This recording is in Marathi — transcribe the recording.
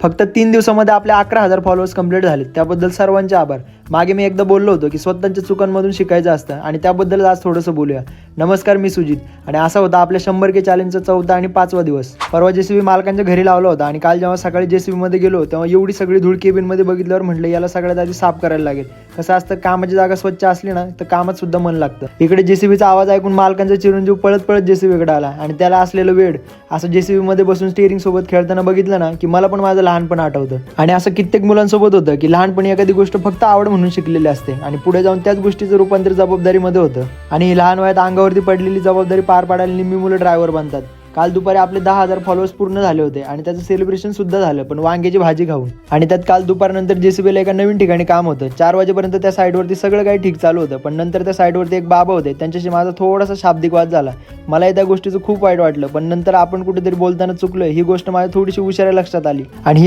फक्त 3 दिवसामध्ये आपले 11,000 फॉलोअर्स कंप्लीट झाले, त्याबद्दल सर्वांचे आभार. मागे मी एकदा बोललो होतो की स्वतःच्या चुकांमधून शिकायचं असतं आणि त्याबद्दल आज थोडंसं बोलूया. नमस्कार, मी सुजित आणि असा होता आपल्या 100K चॅलेंजचा 4था आणि 5वा दिवस. परवा JCB मालकांच्या घरी लावला होता आणि काल जेव्हा सकाळी JCB मध्ये गेलो तेव्हा एवढी सगळी धूळ केबिनमध्ये बघितल्यावर म्हटलं याला सगळ्यात आधी साफ करायला लागेल. कसं असतं, कामाची जागा स्वच्छ असली ना तर कामात सुद्धा मन लागतं. इकडे JCBचा आवाज ऐकून मालकांचा चिरंजीव पळत पळत JCB कडे आला आणि त्याला असलेलं वेड असं JCB मध्ये बसून स्टिअरिंग सोबत खेळताना बघितलं ना की मला पण माझं लहानपण आठवतं. आणि असं कित्येक मुलांसोबत होतं की लहानपणी एखादी गोष्ट फक्त आवड म्हणून शिकलेली असते आणि पुढे जाऊन त्याच गोष्टीचं रूपांतर जबाबदारीमध्ये होतं. आणि लहान वयात अंगावरती पडलेली जबाबदारी पार पाडायला निम्मी मुलं ड्रायव्हर बनतात. काल दुपारी आपले 10,000 फॉलोअर्स पूर्ण झाले होते आणि त्याचं सेलिब्रेशन सुद्धा झालं, पण वांग्याची भाजी खाऊन. आणि त्यात काल दुपारनंतर JCBला एका नवीन ठिकाणी काम होतं. 4 वाजेपर्यंत त्या साईडवरती सगळं काही ठीक चालू होतं, पण नंतर त्या साईडवरती एक बाबा होते, त्यांच्याशी माझा थोडासा शाब्दिक वाद झाला. मला त्या गोष्टीचं खूप वाईट वाटलं, पण नंतर आपण कुठेतरी बोलताना चुकलोय ही गोष्ट माझ्या थोडीशी उशिरा लक्षात आली आणि